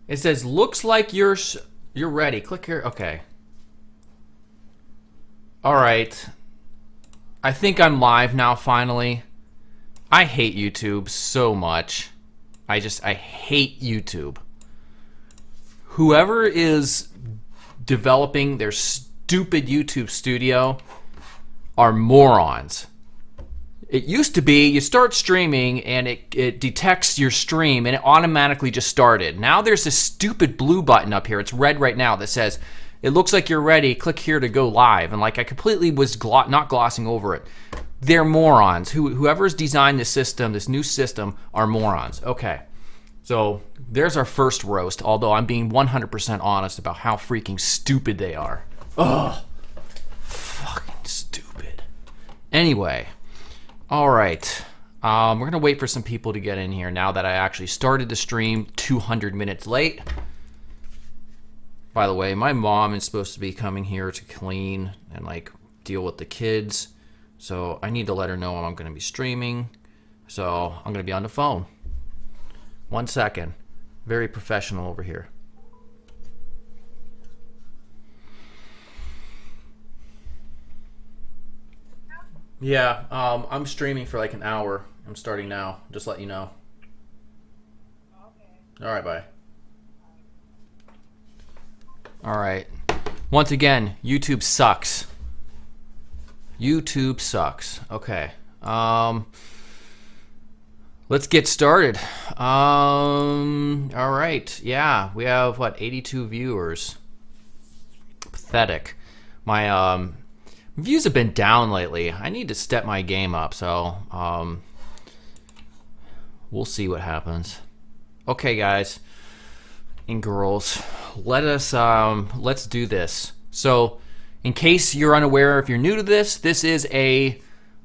It says, looks like you're ready. Click here. Okay. All right. I think I'm live now, finally. I hate YouTube so much. I hate YouTube. Whoever is developing their stupid YouTube studio are morons. It used to be you start streaming and it detects your stream and it automatically just started. Now there's this stupid blue button up here. It's red right now that says, it looks like you're ready. Click here to go live. And like I completely was not glossing over it. They're morons. Whoever's designed this system, this new system, are morons. Okay. So there's our first roast, although I'm being 100% honest about how freaking stupid they are. Ugh. Fucking stupid. Anyway. All right. We're going to wait for some people to get in here now that I actually started the stream 200 minutes late. By the way, my mom is supposed to be coming here to clean and like deal with the kids. So I need to let her know I'm going to be streaming. So I'm going to be on the phone. 1 second. Very professional over here. Yeah, I'm streaming for like an hour. I'm starting now. Just let you know. Okay. All right, bye. All right. Once again, YouTube sucks. YouTube sucks. Okay. Let's get started. All right. Yeah, we have what, 82 viewers. Pathetic. My views have been down lately. I need to step my game up, so we'll see what happens. Okay, guys and girls, let's do this. So, in case you're unaware, if you're new to this, this is a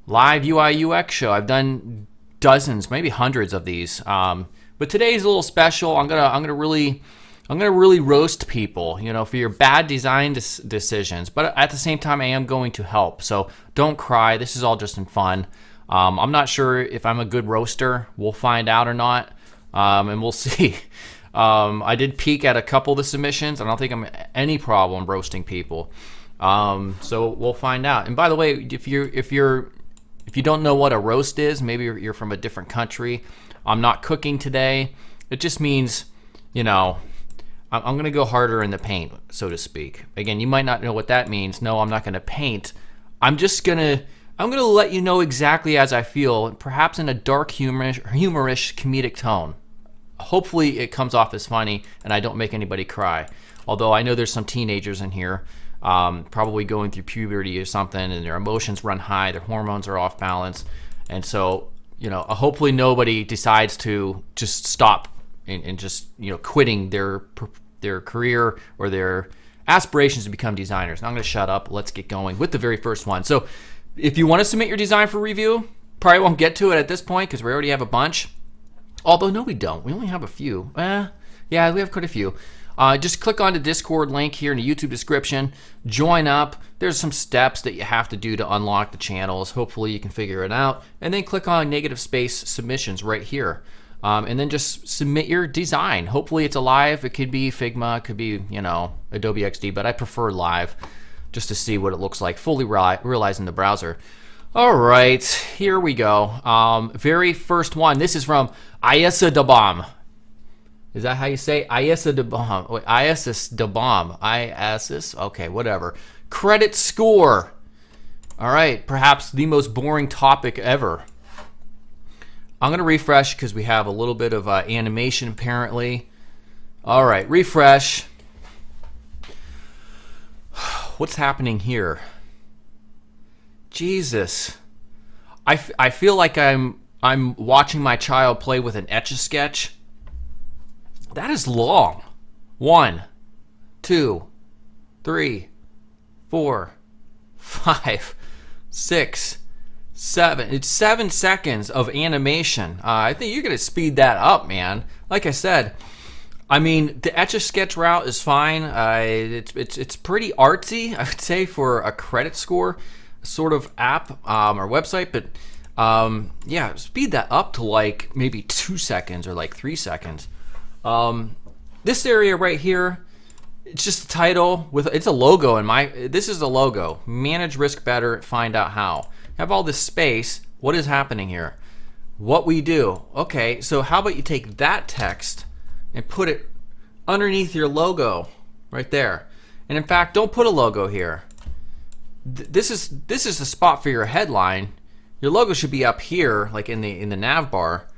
live UI UX show. I've done dozens, maybe hundreds of these, but today's a little special. I'm gonna really roast people, you know, for your bad design decisions. But at the same time, I am going to help. So don't cry. This is all just in fun. I'm not sure if I'm a good roaster. We'll find out or not, and we'll see. I did peek at a couple of the submissions. I don't think I'm any problem roasting people. So we'll find out. And by the way, if you don't know what a roast is, maybe you're from a different country. I'm not cooking today. It just means, you know, I'm going to go harder in the paint, so to speak. Again, you might not know what that means. No, I'm not going to paint. I'm going to let you know exactly as I feel, perhaps in a dark, humorish, comedic tone. Hopefully it comes off as funny and I don't make anybody cry. Although I know there's some teenagers in here probably going through puberty or something, and their emotions run high, their hormones are off balance. And so, you know, hopefully nobody decides to just stop and just, you know, quitting their career or their aspirations to become designers. Now I'm going to shut up. Let's get going with the very first one. So if you want to submit your design for review, probably won't get to it at this point because we already have a bunch. Although, no, we don't. We only have a few. Yeah, we have quite a few. Just click on the Discord link here in the YouTube description. Join up. There's some steps that you have to do to unlock the channels. Hopefully you can figure it out. And then click on negative space submissions right here. And then just submit your design. Hopefully it's a live. It could be Figma. It could be, you know, Adobe XD. But I prefer live just to see what it looks like, fully realizing the browser. All right, here we go. Very first one. This is from Ayesa Dabam. Is that how you say Ayesa Dabam? Wait, Ayesa Dabam. Ayesa? Okay, whatever. Credit score. All right, perhaps the most boring topic ever. I'm going to refresh because we have a little bit of animation apparently. All right, refresh. What's happening here? Jesus. I feel like I'm watching my child play with an Etch-a-Sketch. That is long. 1, 2, 3, 4, 5, 6, 7. It's 7 seconds of animation. I think you're going to speed that up, man. Like I said, I mean, the Etch-a-Sketch route is fine. It's pretty artsy, I would say, for a credit score sort of app or website. But yeah, speed that up to like maybe 2 seconds or like 3 seconds. this area right here, it's just a title with it's a logo in my. This is the logo. Manage risk better. Find out how. Have all this space. What is happening here? What we do? Okay, so how about you take that text and put it underneath your logo right there. And in fact, don't put a logo here. This is the spot for your headline. Your logo should be up here, like in the nav bar.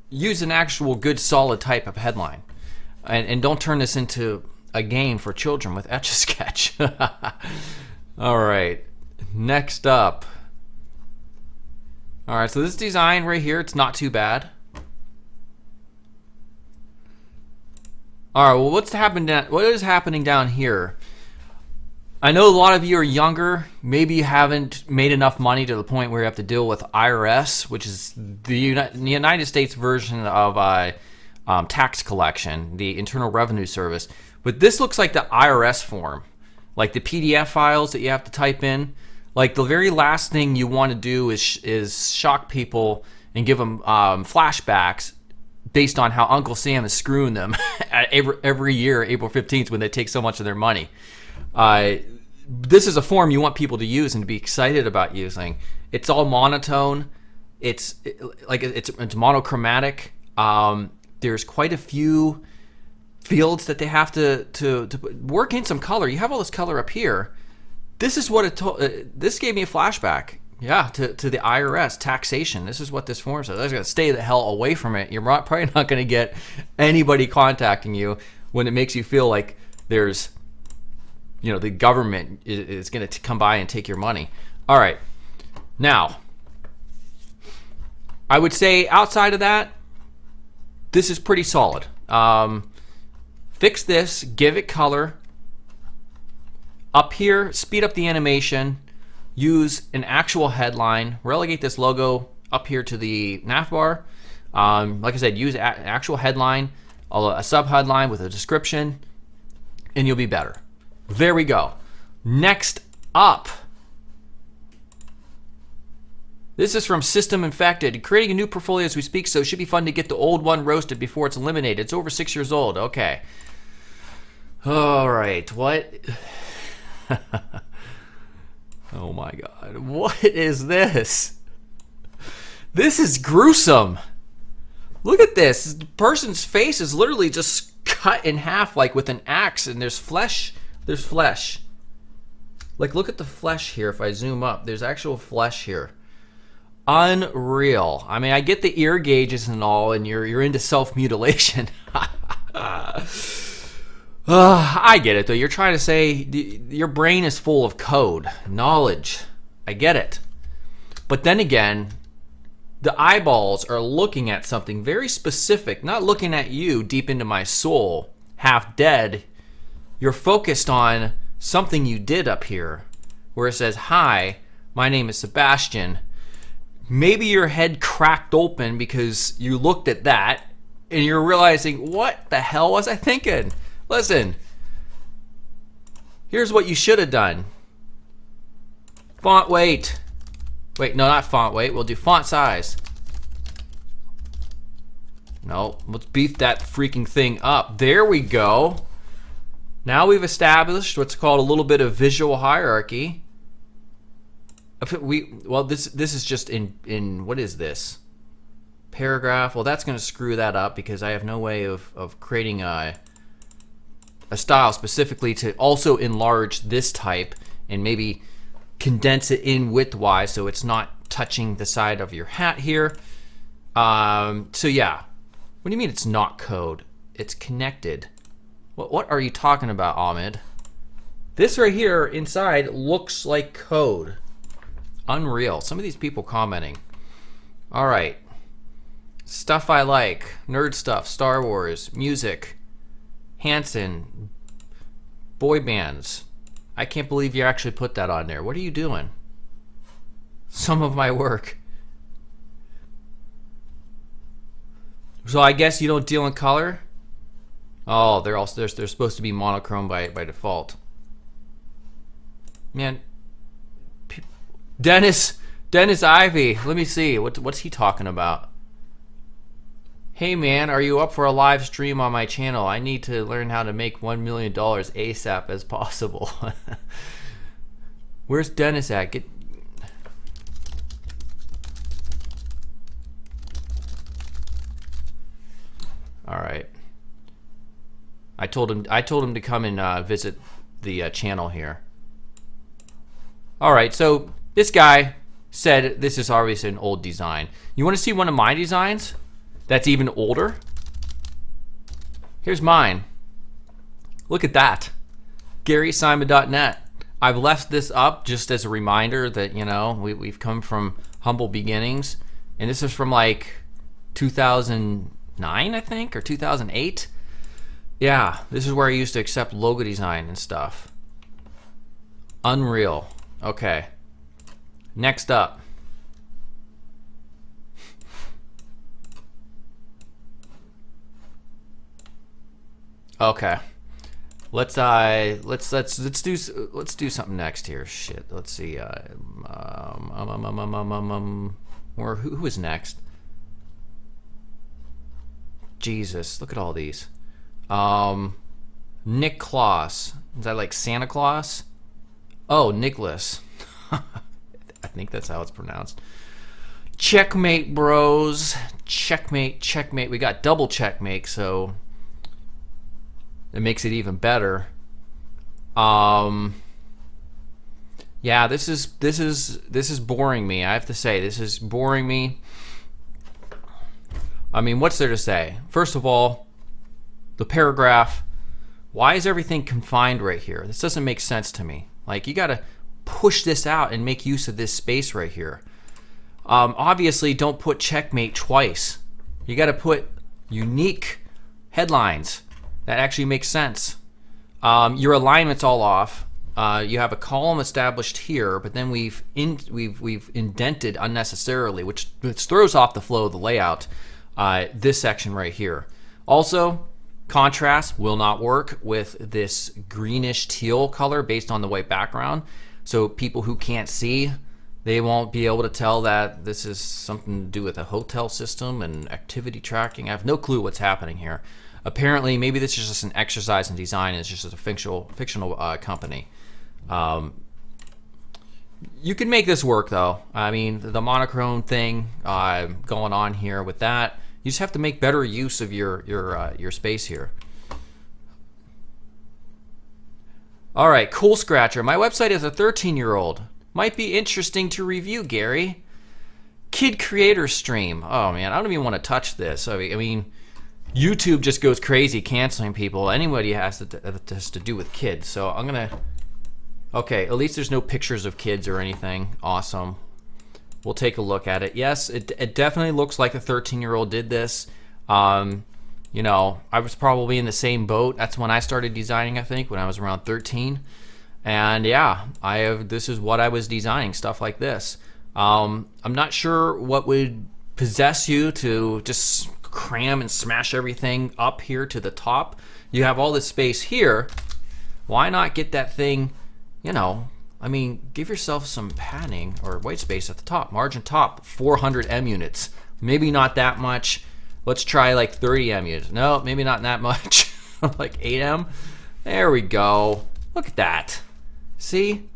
Use an actual good solid type of headline, and don't turn this into a game for children with Etch-a-Sketch. All right, next up. All right, so this design right here, it's not too bad. All right, well, what is happening down here? I know a lot of you are younger. Maybe you haven't made enough money to the point where you have to deal with IRS, which is the United States version of tax collection, the Internal Revenue Service. But this looks like the IRS form, like the PDF files that you have to type in. Like the very last thing you want to do is shock people and give them flashbacks based on how Uncle Sam is screwing them every year, April 15th, when they take so much of their money. This is a form you want people to use and to be excited about using. It's all monotone. It's monochromatic. There's quite a few fields that they have to work in some color. You have all this color up here. This is what this gave me a flashback. Yeah, to the IRS taxation. This is what this form says. I was gonna stay the hell away from it. You're probably not gonna get anybody contacting you when it makes you feel like there's, the government is gonna come by and take your money. All right, now I would say outside of that, this is pretty solid. Fix this, give it color. Up here, speed up the animation. Use an actual headline. Relegate this logo up here to the nav bar. Like I said, use an actual headline, a sub-headline with a description, and you'll be better. There we go. Next up. This is from System Infected. Creating a new portfolio as we speak, so it should be fun to get the old one roasted before it's eliminated. It's over 6 years old. Okay. All right. What? Oh my God. What is this? This is gruesome. Look at this. The person's face is literally just cut in half like with an axe, and there's flesh. There's flesh. Like, look at the flesh here. If I zoom up, there's actual flesh here. Unreal. I mean, I get the ear gauges and all, and you're into self-mutilation. I get it, though. You're trying to say your brain is full of code, knowledge. I get it. But then again, the eyeballs are looking at something very specific, not looking at you deep into my soul, half dead. You're focused on something you did up here, where it says, "Hi, my name is Sebastian." Maybe your head cracked open because you looked at that and you're realizing, what the hell was I thinking? Listen, here's what you should have done. Font weight. Wait, no, not font weight. We'll do font size. No, let's beef that freaking thing up. There we go. Now we've established what's called a little bit of visual hierarchy. This is just in what is this? Paragraph. Well, that's going to screw that up because I have no way of creating a style specifically to also enlarge this type and maybe condense it in width-wise so it's not touching the side of your hat here. So yeah. What do you mean it's not code? It's connected. What are you talking about, Ahmed? This right here inside looks like code. Unreal. Some of these people commenting. All right. Stuff I like. Nerd stuff. Star Wars. Music. Hanson. Boy bands. I can't believe you actually put that on there. What are you doing? Some of my work. So I guess you don't deal in color? Oh, they're supposed to be monochrome by default. Man, Dennis Ivy. Let me see. What's he talking about? Hey man, are you up for a live stream on my channel? I need to learn how to make $1 million ASAP as possible. Where's Dennis at? Get... All right. I told him to come and visit the channel here. All right, so this guy said this is obviously an old design. You want to see one of my designs that's even older? Here's mine. Look at that. GarySimon.net. I've left this up just as a reminder that, you know, we've come from humble beginnings. And this is from like 2009, I think, or 2008. Yeah, this is where I used to accept logo design and stuff. Unreal. Okay. Next up. Okay. Let's do something next here. Shit. Let's see. Who is next? Jesus, look at all these. Nick Claus. Is that like Santa Claus? Oh, Nicholas. I think that's how it's pronounced. Checkmate, bros. Checkmate, checkmate. We got double checkmate, so it makes it even better. Yeah, this is boring me. I have to say, this is boring me. I mean, what's there to say? First of all, the paragraph. Why is everything confined right here? This doesn't make sense to me. Like, you gotta push this out and make use of this space right here. Obviously, don't put checkmate twice. You gotta put unique headlines that actually make sense. Your alignment's all off. You have a column established here, but then we've indented unnecessarily, which throws off the flow of the layout. This section right here. Also, contrast will not work with this greenish teal color based on the white background. So people who can't see, they won't be able to tell that this is something to do with a hotel system and activity tracking. I have no clue what's happening here. Apparently, maybe this is just an exercise in design. It's just a fictional company. You can make this work though. I mean, the monochrome thing going on here with that. You just have to make better use of your space here. All right, Cool Scratcher. My website is a 13-year-old. Might be interesting to review, Gary. Kid Creator Stream. Oh man, I don't even want to touch this. I mean, YouTube just goes crazy canceling people. Anybody has to do with kids. So I'm gonna. Okay, at least there's no pictures of kids or anything. Awesome. We'll take a look at it. Yes, it definitely looks like a 13-year-old did this. You know, I was probably in the same boat. That's when I started designing, I think, when I was around 13. And yeah, this is what I was designing, stuff like this. I'm not sure what would possess you to just cram and smash everything up here to the top. You have all this space here. Why not get that thing, you know, I mean, give yourself some padding or white space at the top. Margin top, 400 M units. Maybe not that much. Let's try like 30 M units. No, maybe not that much. Like 8 M. There we go. Look at that. See?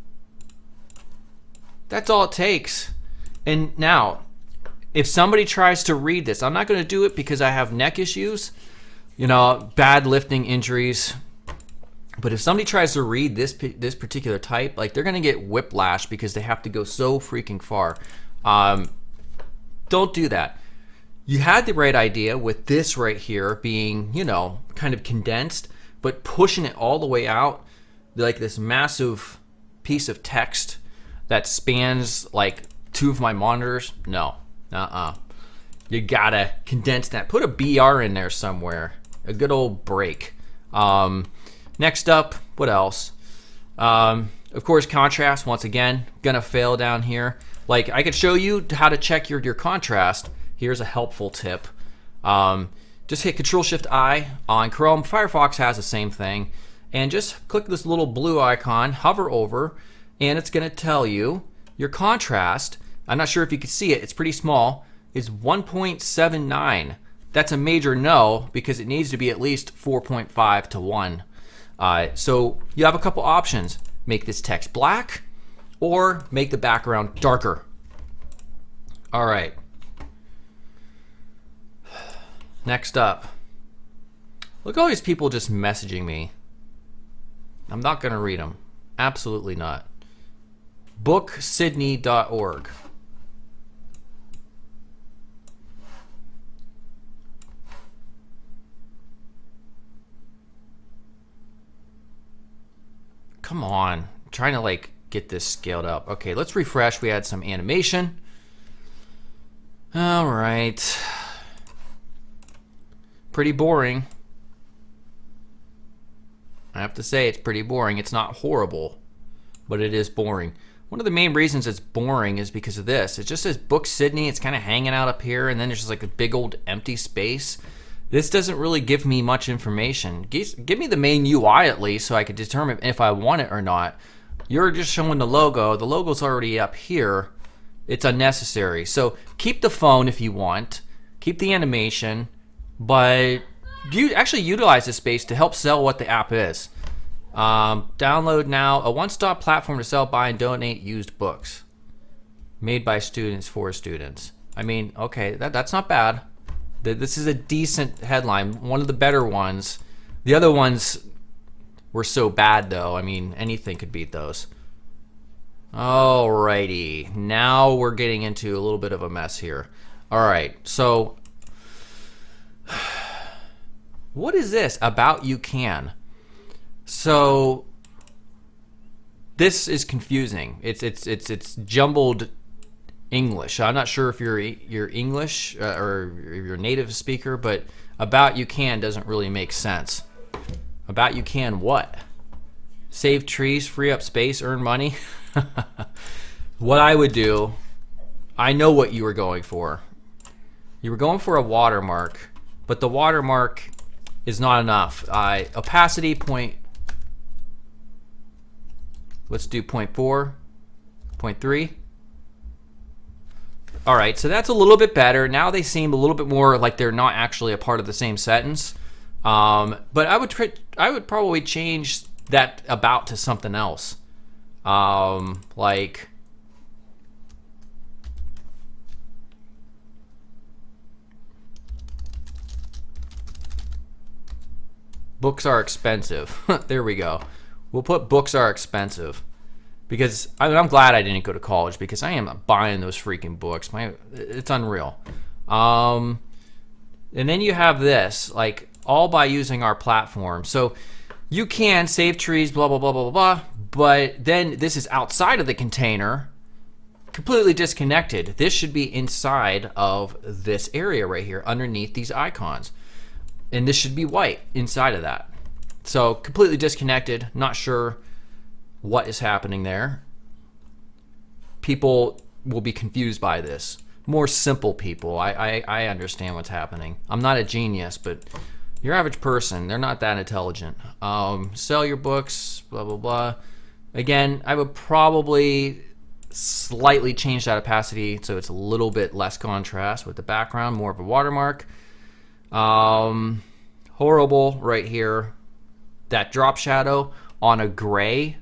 That's all it takes. And now, if somebody tries to read this, I'm not going to do it because I have neck issues, you know, bad lifting injuries. But if somebody tries to read this particular type, like, they're going to get whiplash because they have to go so freaking far. Don't do that. You had the right idea with this right here being, you know, kind of condensed, but pushing it all the way out, like this massive piece of text that spans like 2 of my monitors. No, you gotta condense that. Put a BR in there somewhere, a good old break. Next up, what else? Of course, contrast, once again, gonna fail down here. Like, I could show you how to check your contrast. Here's a helpful tip. Just hit Control-Shift-I on Chrome. Firefox has the same thing. And just click this little blue icon, hover over, and it's gonna tell you your contrast. I'm not sure if you can see it, it's pretty small, is 1.79. that's a major no because it needs to be at least 4.5 to 1. So you have a couple options. Make this text black or make the background darker. All right. Next up. Look at all these people just messaging me. I'm not going to read them. Absolutely not. Booksydney.org. Come on. I'm trying to like get this scaled up. Okay, let's refresh. We had some animation. All right. Pretty boring. I have to say it's pretty boring. It's not horrible, but it is boring. One of the main reasons it's boring is because of this. It just says Booksydney. It's kind of hanging out up here, and then there's just like a big old empty space. This doesn't really give me much information. Give me the main UI at least so I could determine if I want it or not. You're just showing the logo. The logo's already up here. It's unnecessary. So keep the phone if you want. Keep the animation, but you actually utilize this space to help sell what the app is. Download now, a one-stop platform to sell, buy, and donate used books. Made by students for students. I mean, okay, that's not bad. This is a decent headline, one of the better ones. The other ones were so bad though. I mean, anything could beat those. Alrighty, now we're getting into a little bit of a mess here. Alright, so what is this about you can? So this is confusing. It's jumbled English. I'm not sure if you're English or you're a native speaker, but about you can doesn't really make sense. About you can what? Save trees, free up space, earn money? What I would do, I know what you were going for. You were going for a watermark, but the watermark is not enough. Opacity point, let's do 0.4, 0.3. All right, so that's a little bit better. Now they seem a little bit more like they're not actually a part of the same sentence. But I would probably change that about to something else. Like books are expensive. There we go. We'll put books are expensive. Because I'm glad I didn't go to college because I am buying those freaking books. It's unreal. And then you have this, like all by using our platform. So you can save trees, blah, blah, blah, blah, blah, but then this is outside of the container, completely disconnected. This should be inside of this area right here, underneath these icons. And this should be white inside of that. So completely disconnected, not sure what is happening there. People will be confused by this. More simple people, I understand what's happening. I'm not a genius, but your average person, they're not that intelligent. Sell your books, blah, blah, blah. Again, I would probably slightly change that opacity so it's a little bit less contrast with the background, more of a watermark. Horrible right here. That drop shadow on a gray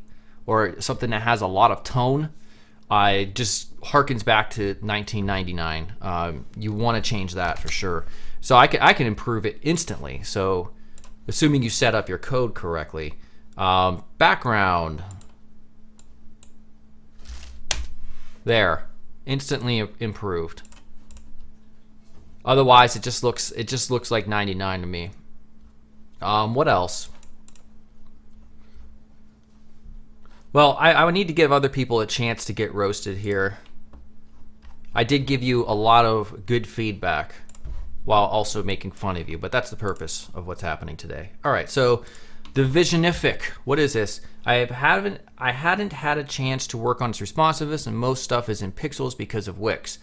or something that has a lot of tone, just harkens back to 1999. You want to change that for sure. So I can improve it instantly. So assuming you set up your code correctly. Background. There, instantly improved. Otherwise, it just looks like 99 to me. What else? Well, I would need to give other people a chance to get roasted here. I did give you a lot of good feedback while also making fun of you, but that's the purpose of what's happening today. All right, so the Visionific, what is this? I hadn't had a chance to work on its responsiveness, and most stuff is in pixels because of Wix.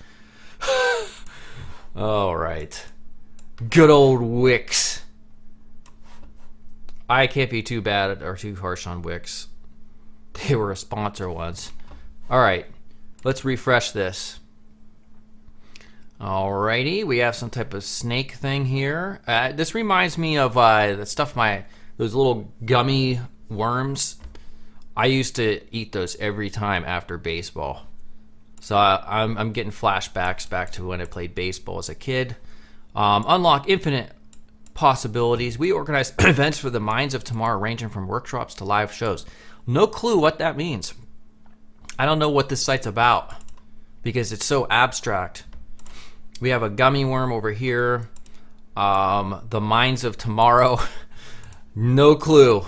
All right, good old Wix. I can't be too bad or too harsh on Wix. They were a sponsor once. All right, let's refresh this. Alrighty, we have some type of snake thing here. This reminds me of the stuff those little gummy worms. I used to eat those every time after baseball. So I'm getting flashbacks back to when I played baseball as a kid. Unlock infinite possibilities. We organize events for the minds of tomorrow, ranging from workshops to live shows. No clue what that means. I don't know what this site's about because it's so abstract. We have a gummy worm over here. The minds of tomorrow. No clue.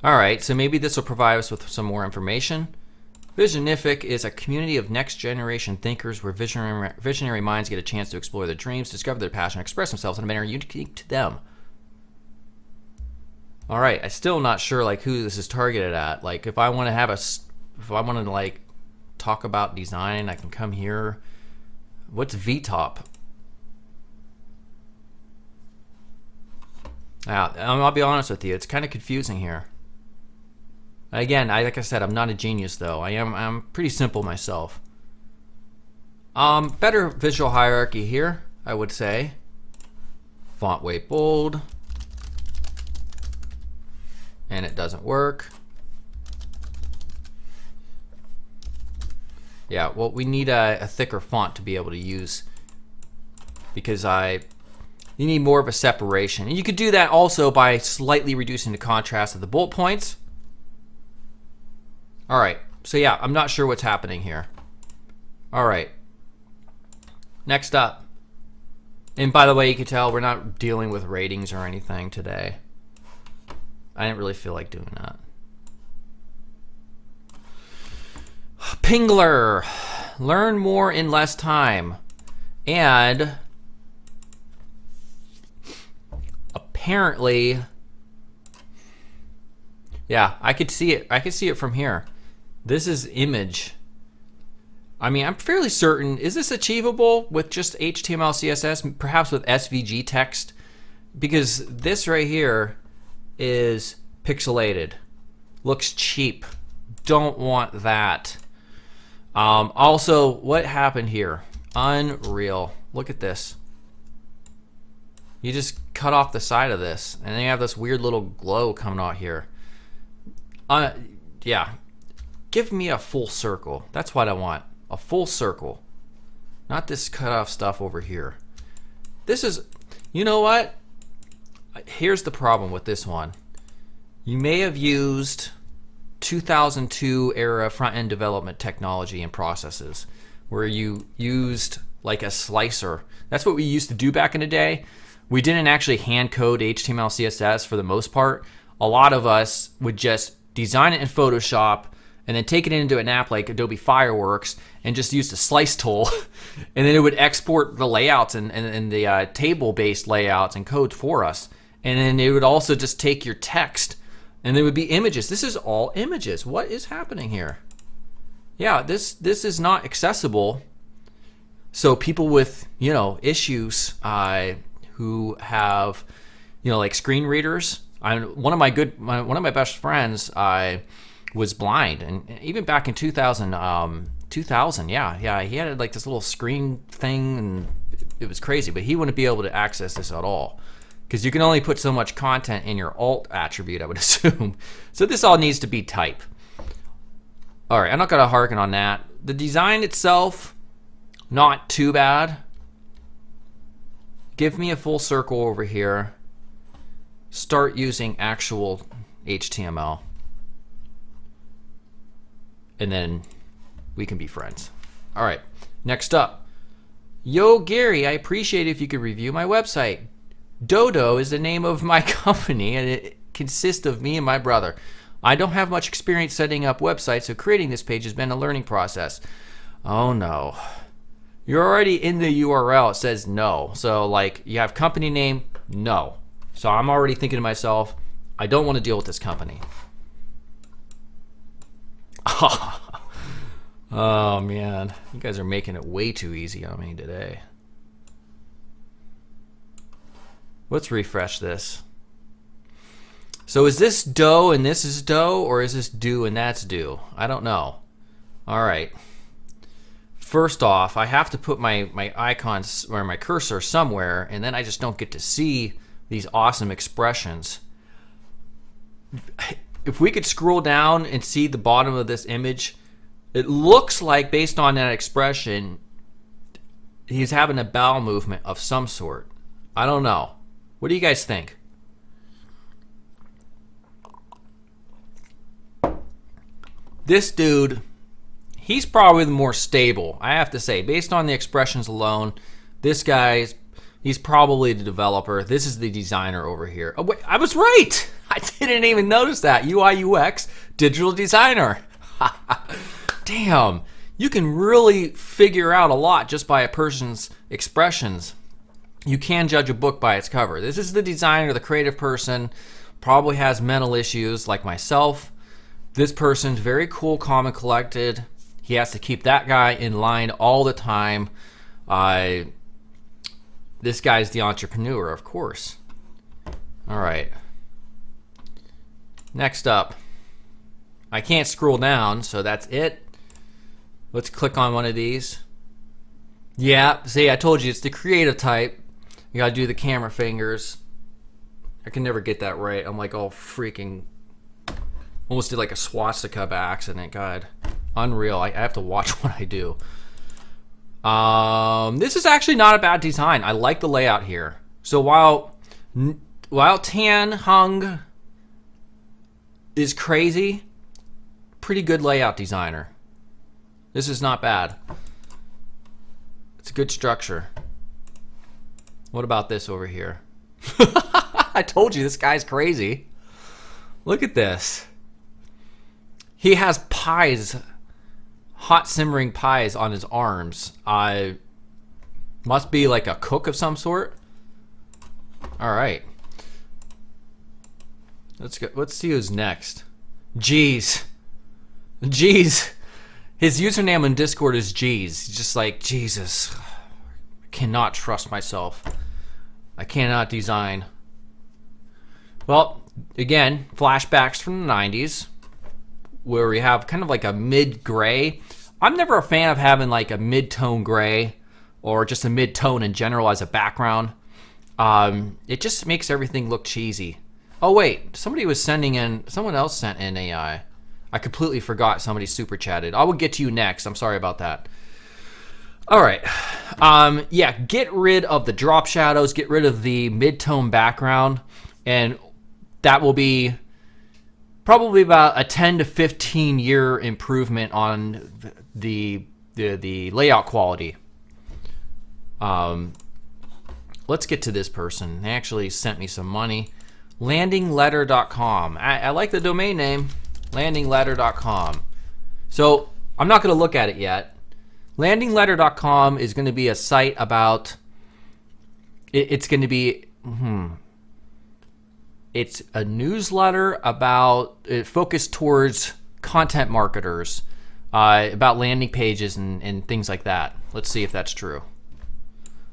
All right, so maybe this will provide us with some more information. Visionific is a community of next generation thinkers where visionary minds get a chance to explore their dreams, discover their passion, express themselves in a manner unique to them. All right, I'm still not sure like who this is targeted at. Like if I want to like talk about design, I can come here. What's VTOP? Now, I'll be honest with you, it's kind of confusing here. Again, like I said, I'm not a genius though. I'm pretty simple myself. Better visual hierarchy here, I would say. Font weight bold. And it doesn't work. Yeah, well, we need a thicker font to be able to use because you need more of a separation. And you could do that also by slightly reducing the contrast of the bullet points. All right, so yeah, I'm not sure what's happening here. All right, next up. And by the way, you can tell we're not dealing with ratings or anything today. I didn't really feel like doing that. Pingler, learn more in less time. And apparently, yeah, I could see it. I could see it from here. This is image. I mean, I'm fairly certain, is this achievable with just HTML, CSS, perhaps with SVG text? Because this right here is pixelated. Looks cheap. Don't want that. Also, what happened here? Unreal. Look at this. You just cut off the side of this, and then you have this weird little glow coming out here. Yeah. Give me a full circle. That's what I want. A full circle. Not this cut off stuff over here. This is, you know what? Here's the problem with this one. You may have used 2002 era front-end development technology and processes where you used like a slicer. That's what we used to do back in the day. We didn't actually hand code HTML, CSS for the most part. A lot of us would just design it in Photoshop and then take it into an app like Adobe Fireworks and just use the slice tool. And then it would export the layouts and the table-based layouts and code for us. And then it would also just take your text and there would be images. This is all images. What is happening here? Yeah, this is not accessible. So people with, you know, issues who have, you know, like screen readers. One of my best friends was blind, and even back in 2000, yeah, he had like this little screen thing, and it was crazy. But he wouldn't be able to access this at all because you can only put so much content in your alt attribute, I would assume. So this all needs to be type. All right, I'm not gonna harken on that. The design itself, not too bad. Give me a full circle over here. Start using actual HTML. And then we can be friends. All right, next up. Yo, Gary, I appreciate it if you could review my website. Dodo is the name of my company, and it consists of me and my brother. I don't have much experience setting up websites, so creating this page has been a learning process. Oh no. You're already in the URL. It says no. So like you have company name, no. So I'm already thinking to myself, I don't want to deal with this company. Oh man, you guys are making it way too easy on me today. Let's refresh this. So is this do and this is do, or is this do and that's do? I don't know. All right. first off, I have to put my icons or my cursor somewhere, and then I just don't get to see these awesome expressions. If we could scroll down and see the bottom of this image, it looks like, based on that expression, he's having a bowel movement of some sort. I don't know. What do you guys think? This dude, he's probably the more stable, I have to say. Based on the expressions alone, this guy, he's probably the developer. This is the designer over here. Oh, wait, I was right. I didn't even notice that. UI UX, digital designer. Damn. You can really figure out a lot just by a person's expressions. You can judge a book by its cover. This is the designer, the creative person, probably has mental issues like myself. This person's very cool, calm, and collected. He has to keep that guy in line all the time. This guy's the entrepreneur, of course. All right. Next up. I can't scroll down, so that's it. Let's click on one of these. Yeah, see, I told you, it's the creative type. You gotta do the camera fingers. I can never get that right. I'm like all freaking... Almost did like a swastika by accident. God, unreal. I have to watch what I do. This is actually not a bad design. I like the layout here. So while Tan Hung is crazy, pretty good layout designer. This is not bad. It's a good structure. What about this over here? I told you this guy's crazy. Look at this. He has pies, hot simmering pies on his arms. Must be like a cook of some sort. All right. Let's go. Let's see who's next. Jeez. His username in Discord is Jeez. He's just like, Jesus. I cannot trust myself. I cannot design. Well, again, flashbacks from the 90s. Where we have kind of like a mid-gray. I'm never a fan of having like a mid-tone gray or just a mid-tone in general as a background. It just makes everything look cheesy. Oh wait, someone else sent in AI. I completely forgot somebody super chatted. I will get to you next. I'm sorry about that. All right. Yeah, get rid of the drop shadows, get rid of the mid-tone background, and that will be probably about a 10 to 15 year improvement on the layout quality. Let's get to this person. They actually sent me some money. Landingletter.com. I like the domain name, landingletter.com. So I'm not going to look at it yet. Landingletter.com is going to be a site about. It's going to be. It's a newsletter about focused towards content marketers, about landing pages and things like that. Let's see if that's true.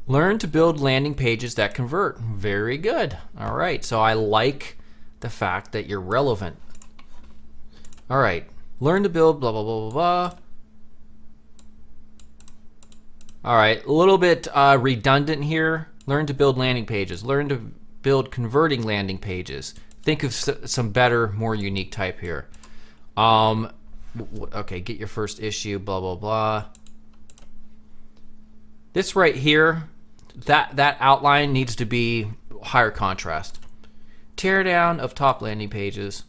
Learn to build landing pages that convert. Very good. All right. So I like the fact that you're relevant. All right. Learn to build blah, blah, blah, blah, blah. All right. A little bit redundant here. Learn to build landing pages. Learn to build converting landing pages. Think of some better, more unique type here. Okay, get your first issue, blah, blah, blah. This right here, that outline needs to be higher contrast. Teardown of top landing pages.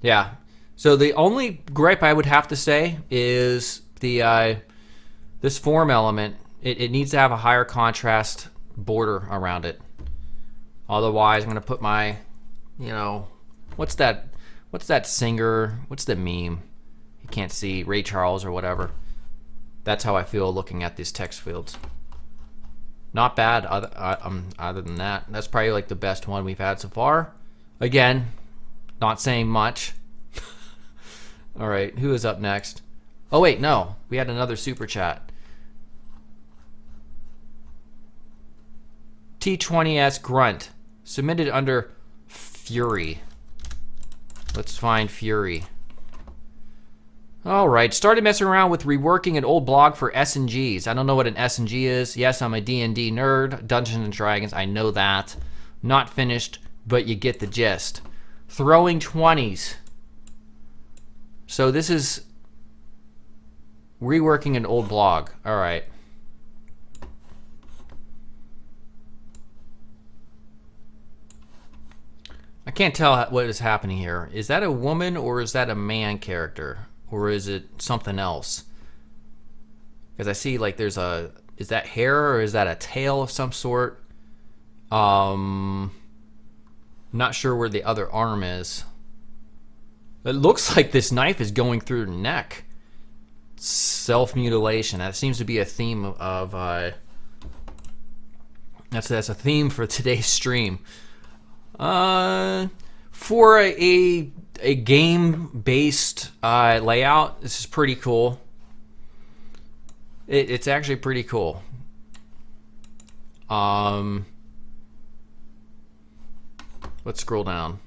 Yeah, so the only gripe I would have to say is the this form element, it needs to have a higher contrast border around it. Otherwise, I'm going to put my, what's that singer, what's the meme? You can't see, Ray Charles or whatever. That's how I feel looking at these text fields. Not bad other than that. That's probably like the best one we've had so far. Again, not saying much. All right, who is up next? Oh wait, no, we had another super chat. T20S Grunt, submitted under Fury. Let's find Fury. All right, started messing around with reworking an old blog for S&Gs. I don't know what an S&G is. Yes, I'm a D&D nerd, Dungeons and Dragons, I know that. Not finished, but you get the gist. Throwing 20s. So this is reworking an old blog. All right. I can't tell what is happening here. Is that a woman or is that a man character? Or is it something else? Because I see like there's a... Is that hair or is that a tail of some sort? Not sure where the other arm is. It looks like this knife is going through the neck. Self-mutilation. That seems to be a theme of... That's a theme for today's stream. For a game-based layout, this is pretty cool. It's actually pretty cool. Let's scroll down.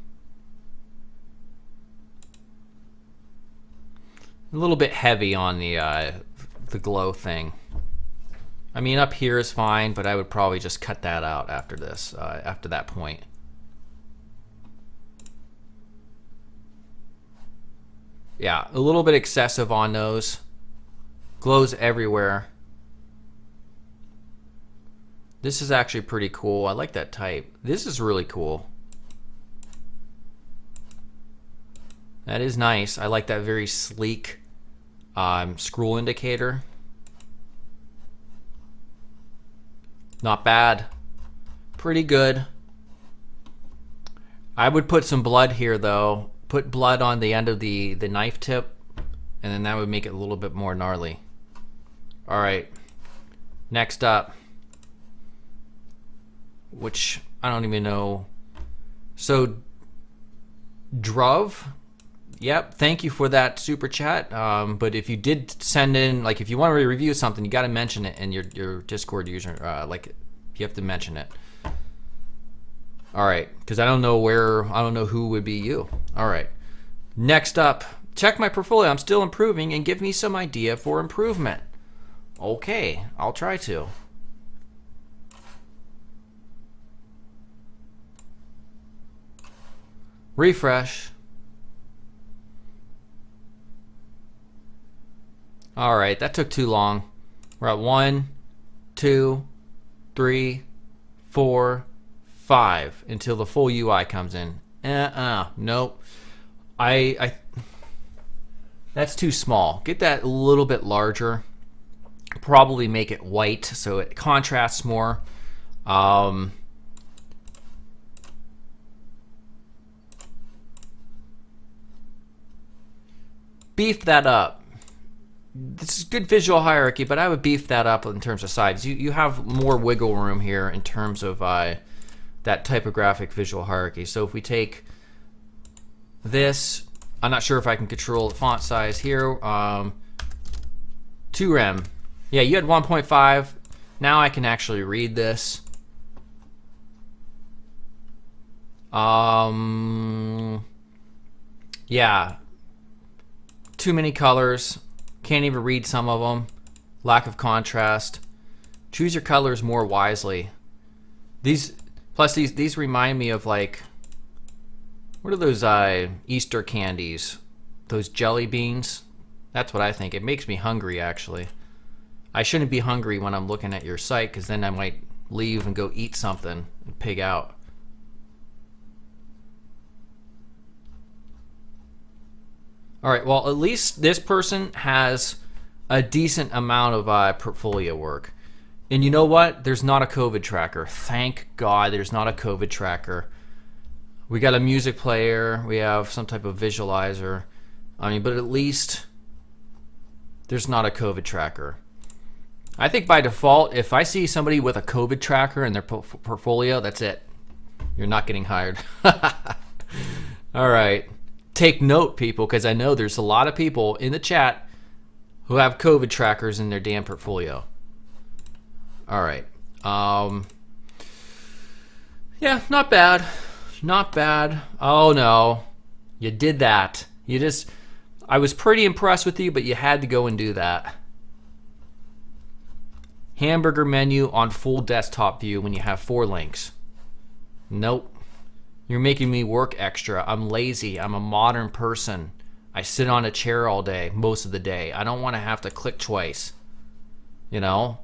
A little bit heavy on the glow thing. I mean, up here is fine, but I would probably just cut that out after this, after that point. Yeah, a little bit excessive on those. Glows everywhere. This is actually pretty cool. I like that type. This is really cool. That is nice. I like that very sleek scroll indicator. Not bad. Pretty good. I would put some blood here though. Put blood on the end of the knife tip, and then that would make it a little bit more gnarly. All right, next up, which I don't even know. So, Druv, yep, thank you for that super chat. But if you did send in, like if you want to review something, you got to mention it in your Discord user, like you have to mention it. All right, because I don't know who would be you. All right, next up, check my portfolio. I'm still improving and give me some idea for improvement. Okay, I'll try to. Refresh. All right, that took too long. We're at 1, 2, 3, 4, 5 until the full UI comes in. Nope. That's too small. Get that a little bit larger. Probably make it white so it contrasts more. Beef that up. This is good visual hierarchy, but I would beef that up in terms of size. You have more wiggle room here in terms of that typographic visual hierarchy. So if we take this, I'm not sure if I can control the font size here. 2 rem. Yeah, you had 1.5. Now I can actually read this. Yeah. Too many colors. Can't even read some of them. Lack of contrast. Choose your colors more wisely. These remind me of like, what are those Easter candies? Those jelly beans? That's what I think. It makes me hungry actually. I shouldn't be hungry when I'm looking at your site because then I might leave and go eat something and pig out. All right, well, at least this person has a decent amount of portfolio work. And you know what? There's not a COVID tracker. Thank God there's not a COVID tracker. We got a music player. We have some type of visualizer. I mean, but at least there's not a COVID tracker. I think by default, if I see somebody with a COVID tracker in their portfolio, that's it. You're not getting hired. All right. Take note, people, because I know there's a lot of people in the chat who have COVID trackers in their damn portfolio. All right. Yeah, not bad. Not bad. Oh, no. You did that. I was pretty impressed with you, but you had to go and do that. Hamburger menu on full desktop view when you have 4 links. Nope. You're making me work extra. I'm lazy. I'm a modern person. I sit on a chair all day, most of the day. I don't want to have to click twice. You know?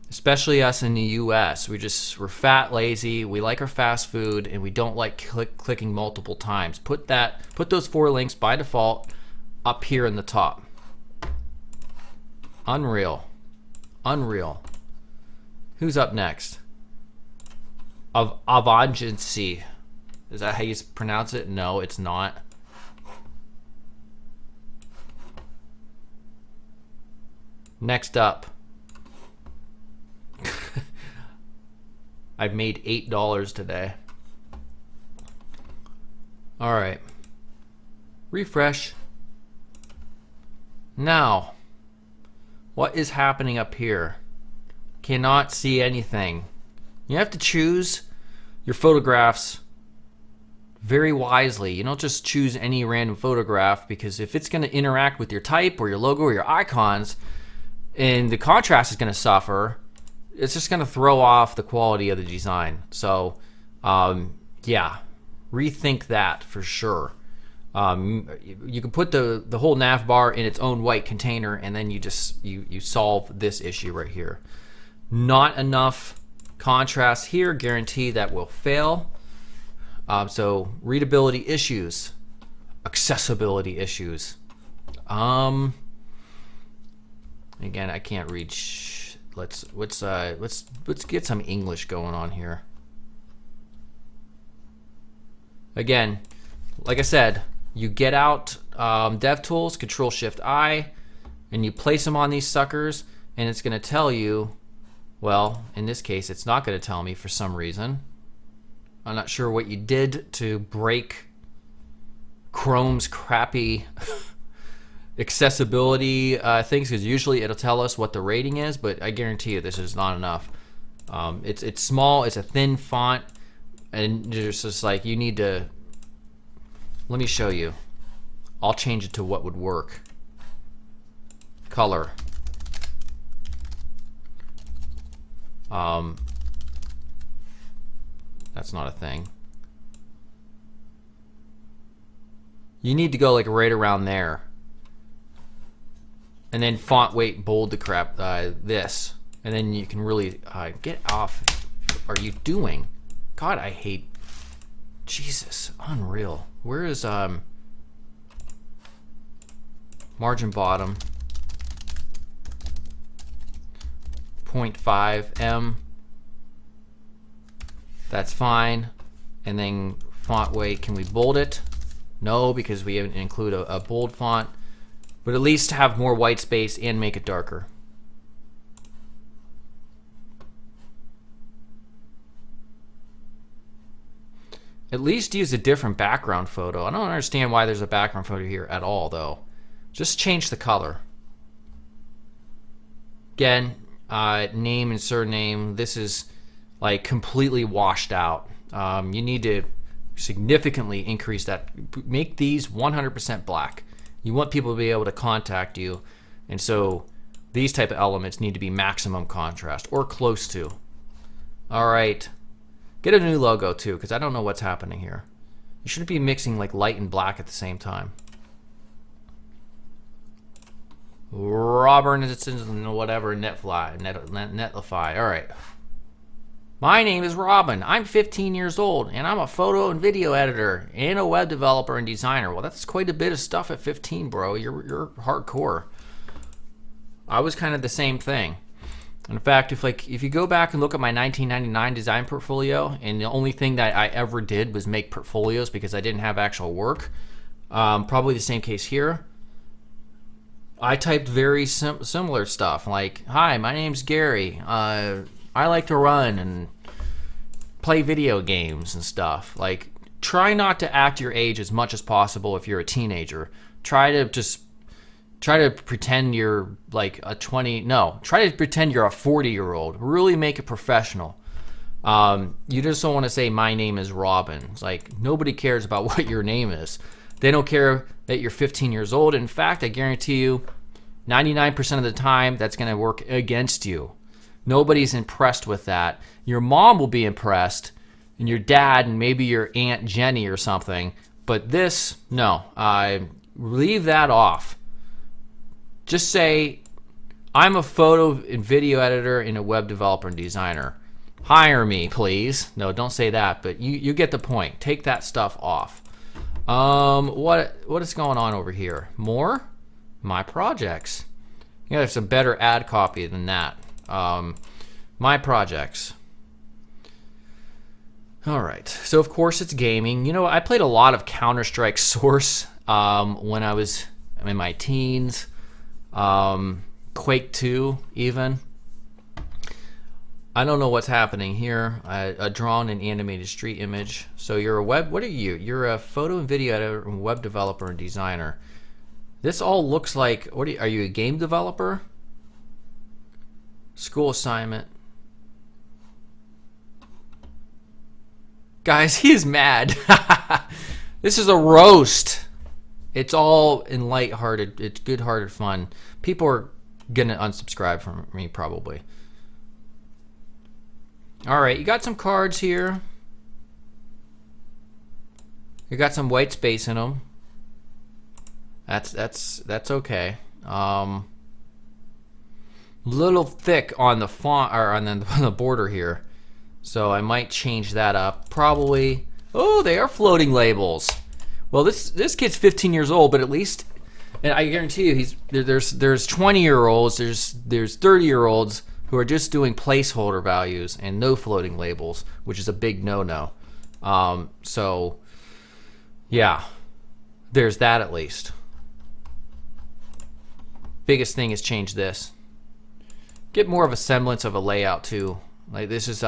Especially us in the US. We're fat, lazy, we like our fast food, and we don't like clicking multiple times. Put those 4 links by default up here in the top. Unreal. Unreal. Who's up next? Avagency. Is that how you pronounce it? No, it's not. Next up. I've made $8 today. All right. Refresh. Now, what is happening up here? Cannot see anything. You have to choose your photographs very wisely. You don't just choose any random photograph, because if it's going to interact with your type or your logo or your icons, and the contrast is going to suffer, it's just going to throw off the quality of the design. So, yeah, rethink that for sure. You can put the whole nav bar in its own white container, and then you solve this issue right here. Not enough contrast here, guarantee that will fail. So readability issues, accessibility issues. Again, I can't read. Let's get some English going on here. Again, like I said, you get out DevTools, Control-Shift-I, and you place them on these suckers, and it's going to tell you, well, in this case, it's not going to tell me for some reason. I'm not sure what you did to break Chrome's crappy accessibility things, because usually it'll tell us what the rating is, but I guarantee you this is not enough. It's small, it's a thin font, and there's just like, you need to, let me show you. I'll change it to what would work. Color. That's not a thing. You need to go like right around there. And then font weight, bold the crap, this. And then you can really, get off. What are you doing? God, I hate, Jesus, unreal. Where is, margin bottom, 0.5 M. That's fine. And then font weight, can we bold it? No, because we didn't include a bold font. But at least have more white space and make it darker. At least use a different background photo. I don't understand why there's a background photo here at all, though. Just change the color. Again, name and surname. This is like completely washed out. You need to significantly increase that. Make these 100% black. You want people to be able to contact you, and so these type of elements need to be maximum contrast or close to. All right, get a new logo too, because I don't know what's happening here. You shouldn't be mixing like light and black at the same time. Robert, whatever, Netlify. All right. My name is Robin. I'm 15 years old, and I'm a photo and video editor and a web developer and designer. Well, that's quite a bit of stuff at 15, bro. You're hardcore. I was kind of the same thing. In fact, if you go back and look at my 1999 design portfolio, and the only thing that I ever did was make portfolios because I didn't have actual work, probably the same case here. I typed very similar stuff, like, "Hi, my name's Gary. I like to run and play video games and stuff." Like, try not to act your age as much as possible if you're a teenager. Try to pretend you're like a 20, no, try to pretend you're a 40-year-old. Really make it professional. You just don't want to say my name is Robin. It's like nobody cares about what your name is. They don't care that you're 15 years old. In fact, I guarantee you 99% of the time that's going to work against you. Nobody's impressed with that. Your mom will be impressed, and your dad, and maybe your Aunt Jenny or something. But this, no. Leave that off. Just say, I'm a photo and video editor and a web developer and designer. Hire me, please. No, don't say that, but you get the point. Take that stuff off. What is going on over here? More? My projects. Yeah, there's a better ad copy than that. My projects. All right. So of course it's gaming. You know, I played a lot of Counter-Strike Source when I was in my teens. Quake 2 even. I don't know what's happening here. A drawn and animated street image. So you're a web, what are you? You're a photo and video editor and web developer and designer. This all looks like, are you a game developer? School assignment. Guys, he is mad. This is a roast. It's all in lighthearted, it's good-hearted fun. People are gonna unsubscribe from me probably. All right, you got some cards here. You got some white space in them. That's okay. Little thick on the font or on the border here, so I might change that up. Probably. Oh, they are floating labels. Well, this kid's 15 years old, but at least, and I guarantee you, there's 20-year-olds, there's 30-year-olds who are just doing placeholder values and no floating labels, which is a big no-no. So, yeah, there's that at least. Biggest thing is change this. Get more of a semblance of a layout too. Like this is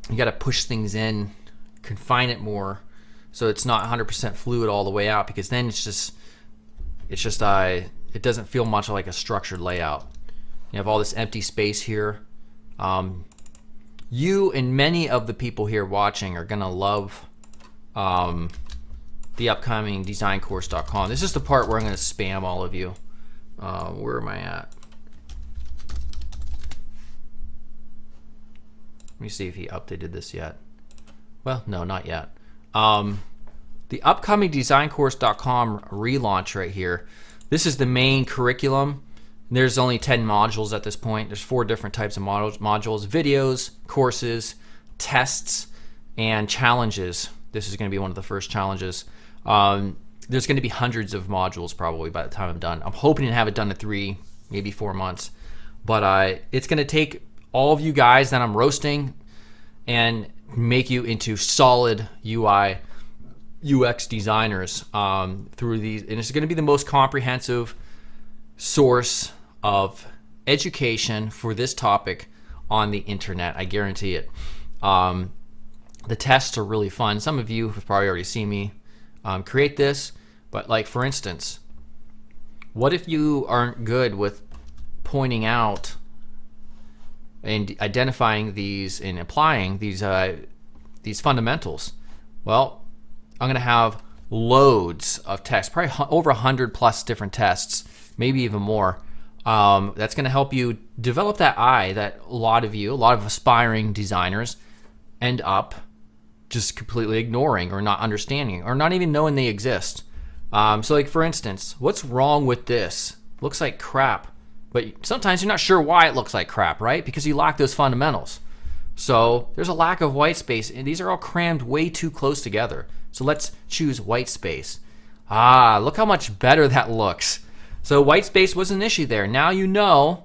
you got to push things in, confine it more, so it's not 100% fluid all the way out, because then it doesn't feel much like a structured layout. You have all this empty space here. You and many of the people here watching are gonna love the upcoming designcourse.com. This is the part where I'm gonna spam all of you. Where am I at? Let me see if he updated this yet. Well, no, not yet. The upcoming designcourse.com relaunch right here. This is the main curriculum. There's only 10 modules at this point. There's 4 different types of modules: videos, courses, tests, and challenges. This is going to be one of the first challenges. There's going to be hundreds of modules probably by the time I'm done. I'm hoping to have it done in 3, maybe 4 months. But it's going to take all of you guys that I'm roasting and make you into solid UI UX designers through these, and it's going to be the most comprehensive source of education for this topic on the internet. I guarantee it. The tests are really fun. Some of you have probably already seen me create this, but like for instance, what if you aren't good with pointing out and identifying these and applying these fundamentals? Well, I'm going to have loads of tests, probably over 100 plus different tests, maybe even more. That's going to help you develop that eye that a lot of aspiring designers end up just completely ignoring or not understanding or not even knowing they exist. So like for instance, what's wrong with this? Looks like crap. But sometimes you're not sure why it looks like crap, right? Because you lack those fundamentals. So there's a lack of white space, and these are all crammed way too close together. So let's choose white space. Look how much better that looks. So white space was an issue there. Now you know,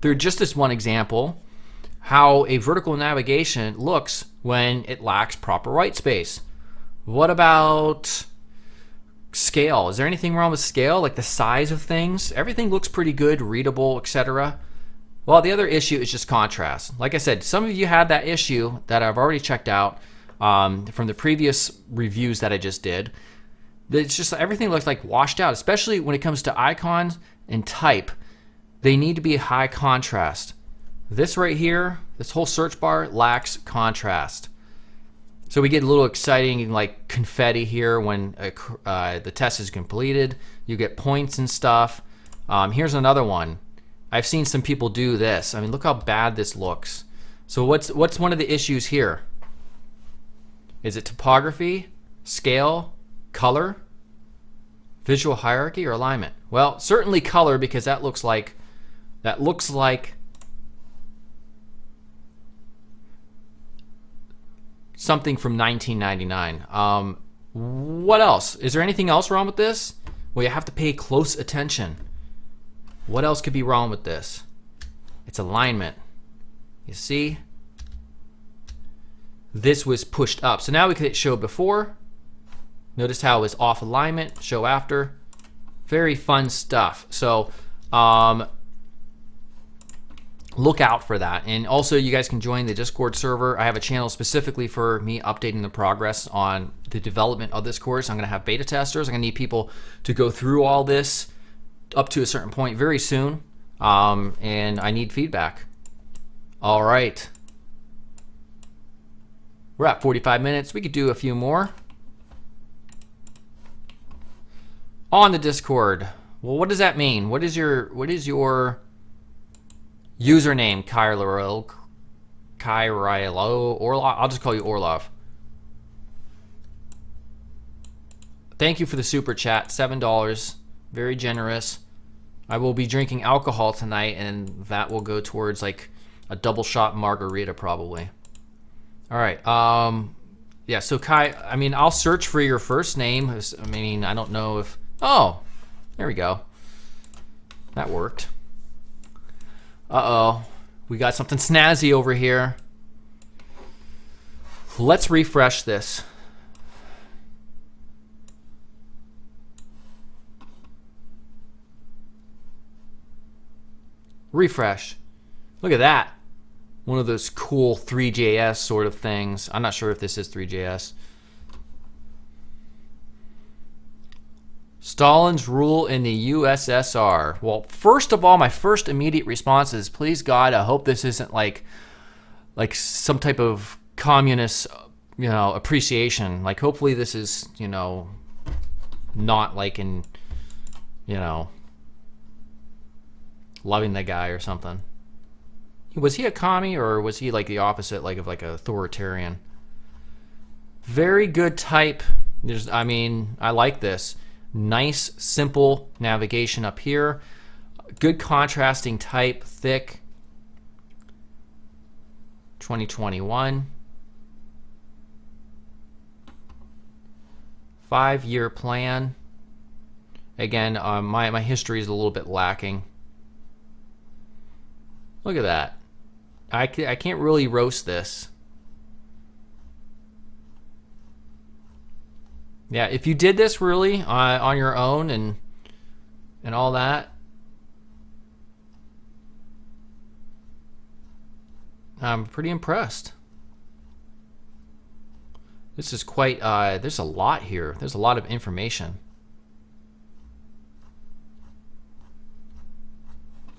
through just this one example, how a vertical navigation looks when it lacks proper white space. What about scale? Is there anything wrong with scale, like the size of things? Everything looks pretty good, readable, etc. Well, the other issue is just contrast. Like I said, some of you had that issue that I've already checked out from the previous reviews that I just did. It's just everything looks like washed out, especially when it comes to icons and type. They need to be high contrast. This right here, this whole search bar lacks contrast. So we get a little exciting like confetti here when the test is completed. You get points and stuff. Here's another one. I've seen some people do this. I mean, look how bad this looks. So what's one of the issues here? Is it typography, scale, color, visual hierarchy, or alignment? Well, certainly color, because that looks like something from 1999. What else? Is there anything else wrong with this? Well, you have to pay close attention. What else could be wrong with this? It's alignment. You see? This was pushed up. So now we could hit show before. Notice how it was off alignment, show after. Very fun stuff. So look out for that. And also you guys can join the Discord server. I have a channel specifically for me updating the progress on the development of this course. I'm gonna have beta testers. I'm gonna need people to go through all this up to a certain point very soon. And I need feedback. All right. We're at 45 minutes. We could do a few more. On the Discord. Well, what does that mean? What is your username? Kylo, Orlov. I'll just call you Orlov. Thank you for the super chat, $7. Very generous. I will be drinking alcohol tonight, and that will go towards like a double shot margarita probably. All right. Yeah. So Kai, I mean, I'll search for your first name. I mean, I don't know if. Oh, there we go. That worked. Uh-oh. We got something snazzy over here. Let's refresh this. Refresh. Look at that. One of those cool 3JS sort of things. I'm not sure if this is 3JS. Stalin's rule in the USSR. Well, first of all, my first immediate response is, please God, I hope this isn't like some type of communist, appreciation. Like, hopefully this is, not like in, loving the guy or something. Was he a commie, or was he like the opposite, like of like a authoritarian? Very good type. I like this. Nice, simple navigation up here. Good contrasting type, thick. 2021. 5-year plan. Again, my history is a little bit lacking. Look at that. I can't really roast this. Yeah, if you did this really on your own and all that, I'm pretty impressed. This is quite, there's a lot here. There's a lot of information.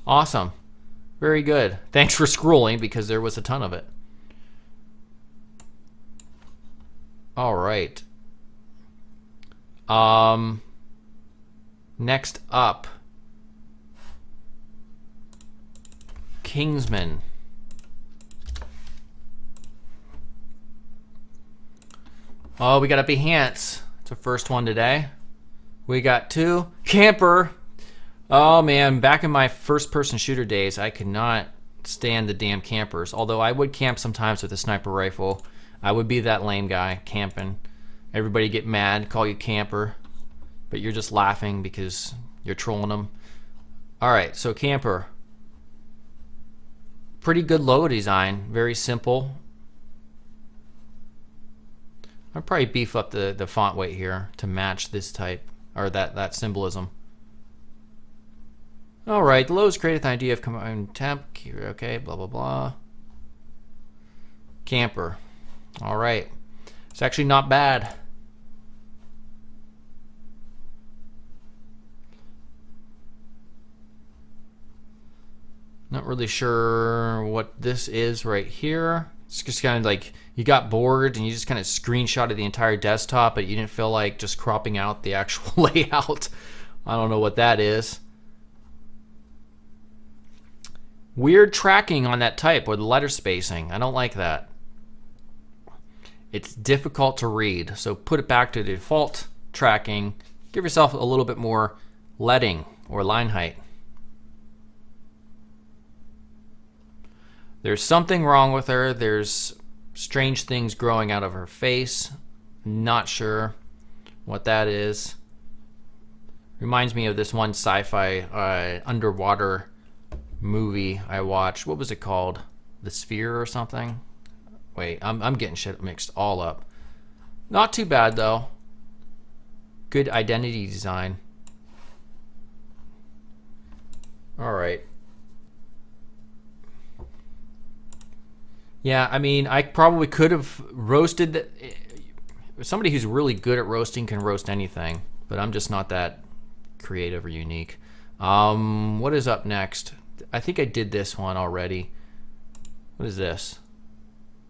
Awesome. Very good. Thanks for scrolling, because there was a ton of it. All right. Next up, Kingsman. Oh, we got a Behance. It's our first one today. We got 2. Camper. Oh man, back in my first-person shooter days, I could not stand the damn campers. Although I would camp sometimes with a sniper rifle. I would be that lame guy camping. Everybody get mad, call you camper, but you're just laughing because you're trolling them. All right, so camper. Pretty good logo design, very simple. I'll probably beef up the font weight here to match this type, or that symbolism. All right, the logos created the idea of combined temp, okay, blah, blah, blah. Camper. All right. It's actually not bad. Not really sure what this is right here. It's just kind of like you got bored and you just kind of screenshotted the entire desktop, but you didn't feel like just cropping out the actual layout. I don't know what that is. Weird tracking on that type or the letter spacing. I don't like that. It's difficult to read, so put it back to default tracking. Give yourself a little bit more leading or line height. There's something wrong with her. There's strange things growing out of her face. Not sure what that is. Reminds me of this one sci-fi underwater movie I watched. What was it called? The Sphere or something? Wait, I'm getting shit mixed all up. Not too bad though. Good identity design. All right. Yeah, I mean, I probably could have roasted. Somebody who's really good at roasting can roast anything, but I'm just not that creative or unique. What is up next? I think I did this one already. What is this?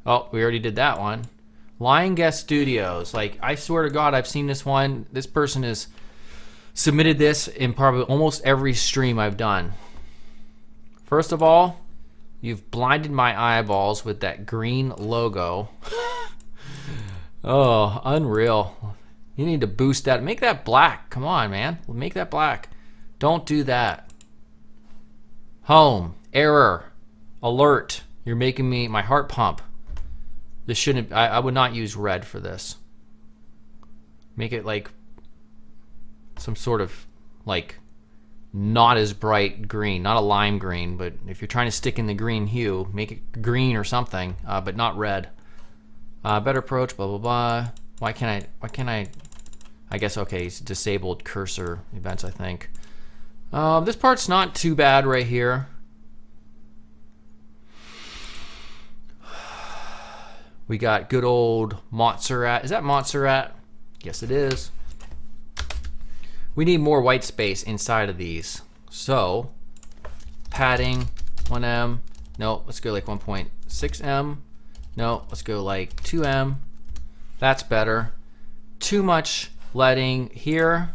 Oh, we already did that one. Lying Guest Studios. Like, I swear to God, I've seen this one. This person has submitted this in probably almost every stream I've done. First of all, you've blinded my eyeballs with that green logo. Oh, unreal. You need to boost that. Make that black. Come on, man. Make that black. Don't do that. Home. Error. Alert. You're making me my heart pump. This shouldn't. I would not use red for this. Make it like some sort of like not as bright green, not a lime green, but if you're trying to stick in the green hue, make it green or something, but not red. Better approach, blah, blah, blah. Why can't I guess, okay, it's disabled cursor events, I think. This part's not too bad right here. We got good old Montserrat. Is that Montserrat? Yes, it is. We need more white space inside of these. So, padding, 1M. No, let's go like 1.6M. No, let's go like 2M. That's better. Too much leading here.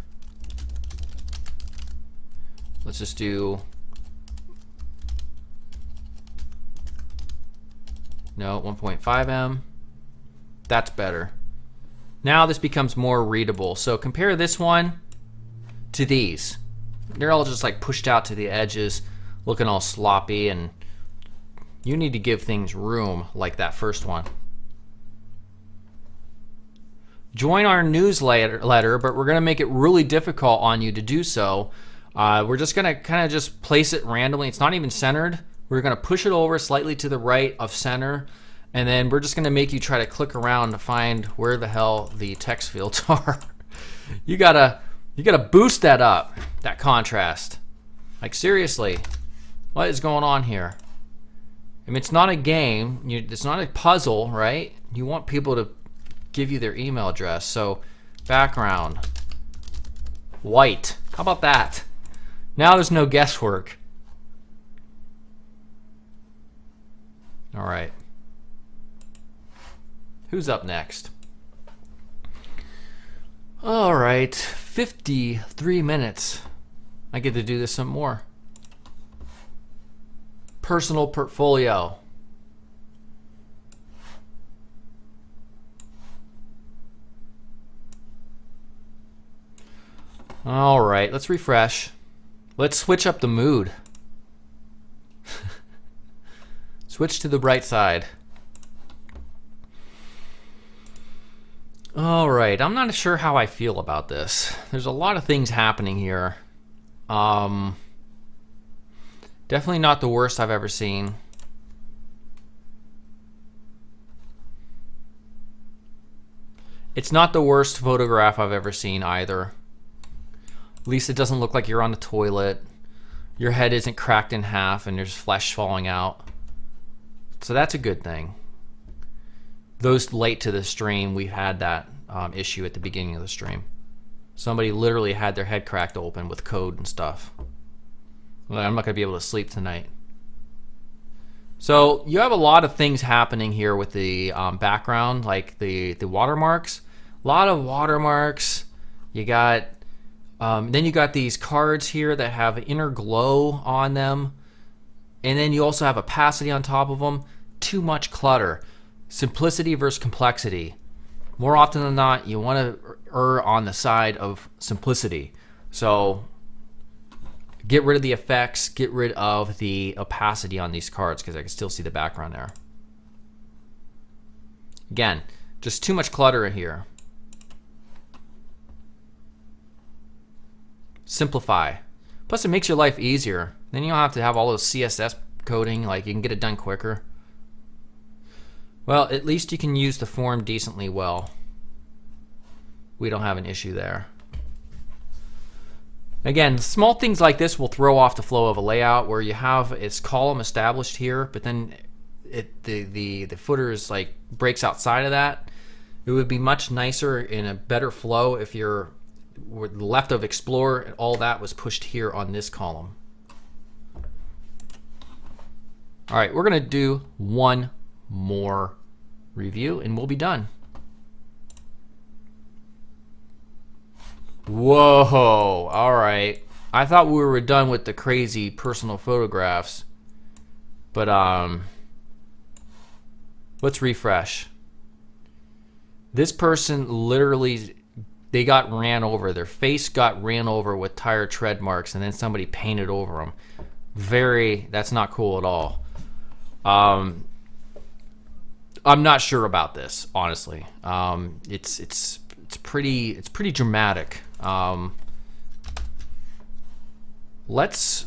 Let's just do... No, 1.5M. That's better. Now this becomes more readable. So compare this one to these. They're all just like pushed out to the edges, looking all sloppy, and you need to give things room like that first one. Join our newsletter, but we're going to make it really difficult on you to do so. We're just going to kind of just place it randomly. It's not even centered. We're going to push it over slightly to the right of center, and then we're just going to make you try to click around to find where the hell the text fields are. You gotta boost that up, that contrast. Like seriously, what is going on here? I mean, it's not a game. It's not a puzzle, right? You want people to give you their email address. So background, white. How about that? Now there's no guesswork. All right. Who's up next? All right, 53 minutes. I get to do this some more. Personal portfolio. All right, let's refresh. Let's switch up the mood. Switch to the bright side. All right, I'm not sure how I feel about this. There's a lot of things happening here. Definitely not the worst I've ever seen. It's not the worst photograph I've ever seen either. At least it doesn't look like you're on the toilet. Your head isn't cracked in half and there's flesh falling out. So that's a good thing. Those late to the stream, we had that issue at the beginning of the stream. Somebody literally had their head cracked open with code and stuff. Well, I'm not going to be able to sleep tonight. So you have a lot of things happening here with the background, like the watermarks. A lot of watermarks. You got then you got these cards here that have inner glow on them, and then you also have opacity on top of them. Too much clutter. Simplicity versus complexity. More often than not, you want to err on the side of simplicity. So get rid of the effects, get rid of the opacity on these cards, because I can still see the background there. Again, just too much clutter in here. Simplify. Plus it makes your life easier. Then you don't have to have all those CSS coding, like you can get it done quicker. Well, at least you can use the form decently well. We don't have an issue there. Again, small things like this will throw off the flow of a layout where you have its column established here, but then the footer is like breaks outside of that. It would be much nicer in a better flow if you're left of Explorer and all that was pushed here on this column. All right, we're gonna do one more review and we'll be done. Whoa, all right. I thought we were done with the crazy personal photographs, but let's refresh. This person literally, they got ran over. Their face got ran over with tire tread marks and then somebody painted over them. That's not cool at all. I'm not sure about this, honestly. It's pretty dramatic. Let's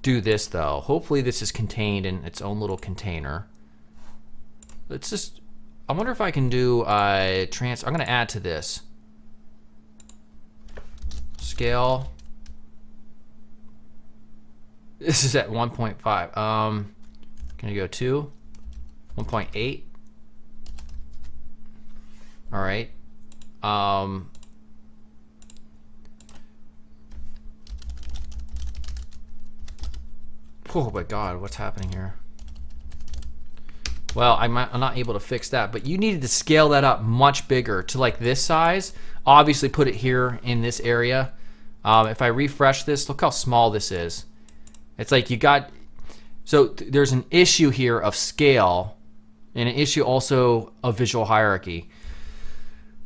do this though. Hopefully this is contained in its own little container. Let's just, I wonder if I can do I'm gonna add to this. Scale. This is at 1.5. Can you go 2? 1.8. All right. Oh my God, what's happening here? Well, I'm not able to fix that, but you needed to scale that up much bigger to like this size. Obviously put it here in this area. If I refresh this, look how small this is. It's like you got, so there's an issue here of scale and an issue also of visual hierarchy.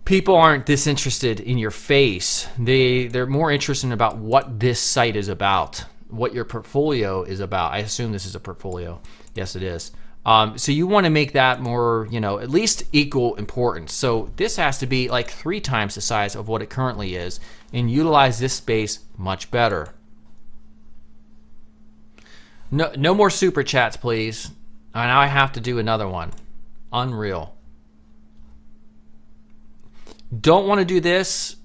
People aren't disinterested in your face. They're more interested about what this site is about, what your portfolio is about. I assume this is a portfolio. Yes, it is. So you want to make that more, at least equal importance. So this has to be like 3 times the size of what it currently is and utilize this space much better. No more super chats, please. Now I have to do another one. Unreal. Don't want to do this.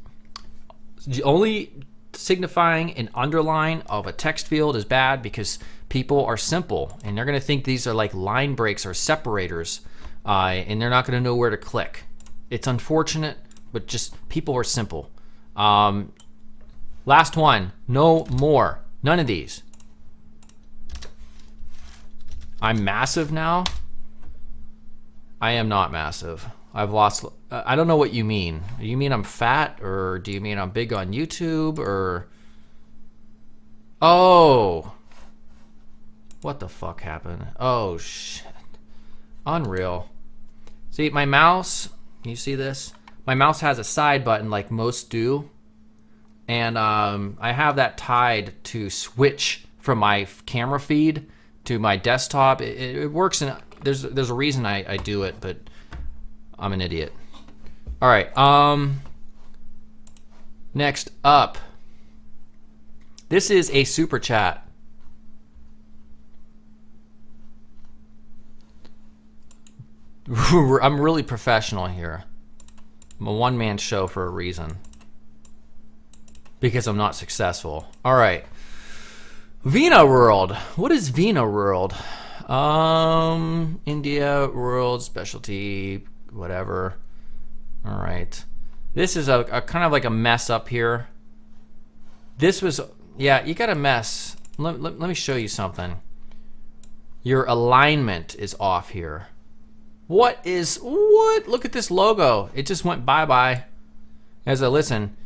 Only signifying an underline of a text field is bad because people are simple and they're going to think these are like line breaks or separators, and they're not going to know where to click. It's unfortunate, but just people are simple. Last one. No more. None of these. I'm massive now. I am not massive. I've lost, I don't know what you mean. Do you mean I'm fat, or do you mean I'm big on YouTube, or? Oh. What the fuck happened? Oh shit. Unreal. See, my mouse, can you see this? My mouse has a side button like most do. And I have that tied to switch from my camera feed to my desktop. It works, and there's a reason I do it, but I'm an idiot. All right. Next up, this is a super chat. I'm really professional here. I'm a one-man show for a reason. Because I'm not successful. All right. Vina World. What is Vina World? India World specialty, whatever. All right. This is a kind of like a mess up here. This was, yeah, you got a mess. Let me show you something. Your alignment is off here. What? Look at this logo. It just went bye-bye. As I listen,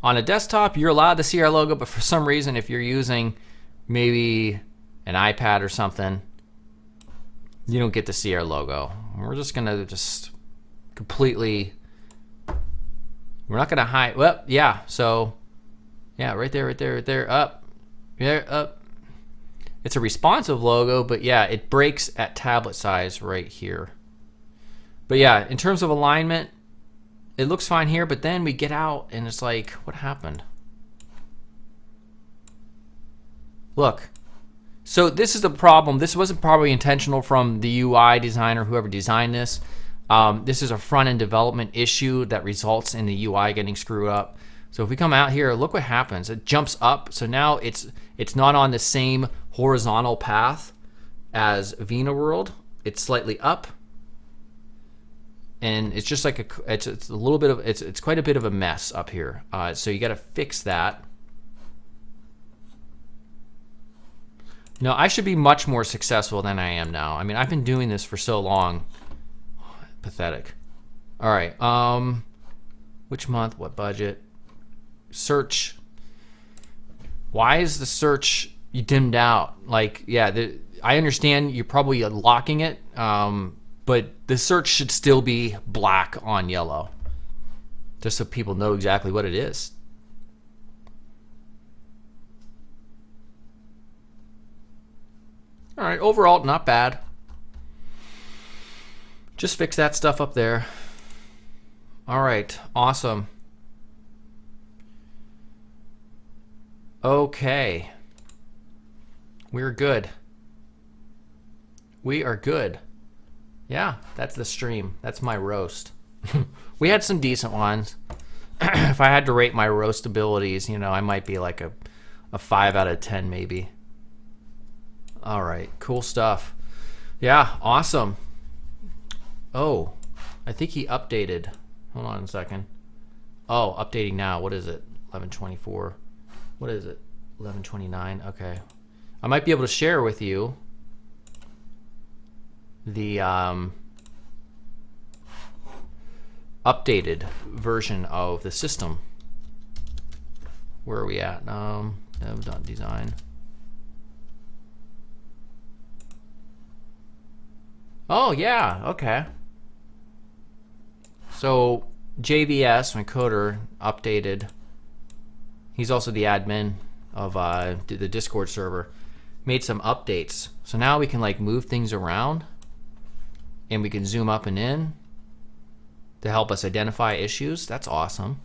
on a desktop, you're allowed to see our logo, but for some reason, if you're using maybe an iPad or something, you don't get to see our logo. We're just gonna completely, we're not gonna hide. Well, yeah, so yeah, right there, up, yeah, up. It's a responsive logo, but yeah, it breaks at tablet size right here. But yeah, in terms of alignment, it looks fine here, but then we get out and it's like, what happened? Look. So this is the problem. This wasn't probably intentional from the UI designer, whoever designed this. This is a front-end development issue that results in the UI getting screwed up. So if we come out here, look what happens. It jumps up. So now it's not on the same horizontal path as Vina World. It's slightly up. And it's just like it's a little bit of it's quite a bit of a mess up here. So you got to fix that. No, I should be much more successful than I am now. I mean, I've been doing this for so long. Pathetic. All right. Which month? What budget? Search. Why is the search dimmed out? Like, yeah, I understand you're probably locking it, but the search should still be black on yellow, just so people know exactly what it is. All right, overall, not bad. Just fix that stuff up there. All right, awesome. Okay. We're good. We are good. Yeah, that's the stream. That's my roast. We had some decent ones. If I had to rate my roast abilities, you know, I might be like a 5 out of 10 maybe. All right, cool stuff. Yeah, awesome. Oh, I think he updated. Hold on a second. Oh, updating now. What is it? 11:24. What is it? 11:29. Okay. I might be able to share with you the updated version of the system. Where are we at? Not design. Oh yeah, okay. So JVS, my coder, updated. He's also the admin of the Discord server. Made some updates. So now we can like move things around, and we can zoom up and in to help us identify issues. That's awesome.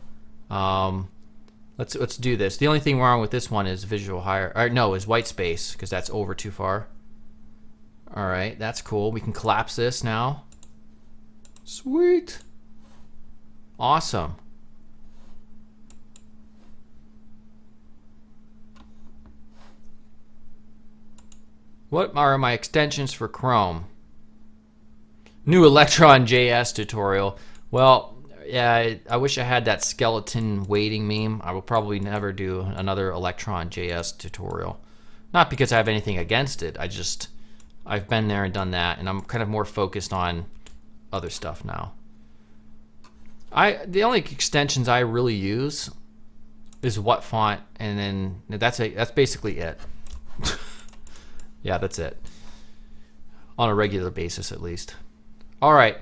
Let's do this. The only thing wrong with this one is visual higher. Or no, is white space, because that's over too far. All right, that's cool. We can collapse this now. Sweet. Awesome. What are my extensions for Chrome? New Electron JS tutorial. Well, yeah, I wish I had that skeleton waiting meme. I will probably never do another Electron JS tutorial. Not because I have anything against it. I've been there and done that, and I'm kind of more focused on other stuff now. The only extensions I really use is what font, and then that's basically it. Yeah, that's it. On a regular basis, at least. All right.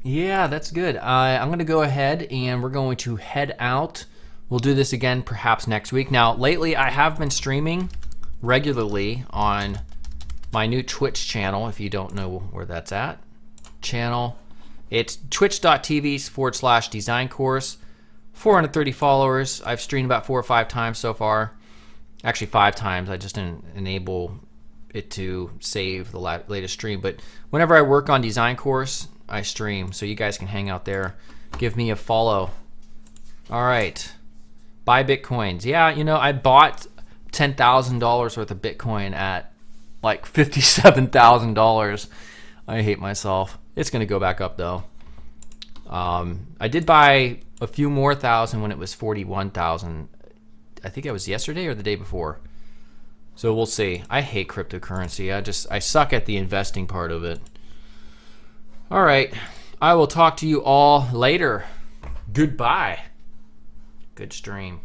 Yeah, that's good. I'm going to go ahead and we're going to head out. We'll do this again perhaps next week. Now, lately I have been streaming regularly on my new Twitch channel, if you don't know where that's at. Channel. It's twitch.tv/design course. 430 followers. I've streamed about 4 or 5 times so far. Actually 5 times. I just didn't enable it to save the latest stream. But whenever I work on design course, I stream. So you guys can hang out there. Give me a follow. All right. Buy Bitcoins. Yeah, you know, I bought $10,000 worth of Bitcoin at like $57,000. I hate myself. It's going to go back up though. I did buy a few more thousand when it was 41,000. I think it was yesterday or the day before. So we'll see. I hate cryptocurrency. I suck at the investing part of it. All right. I will talk to you all later. Goodbye. Good stream.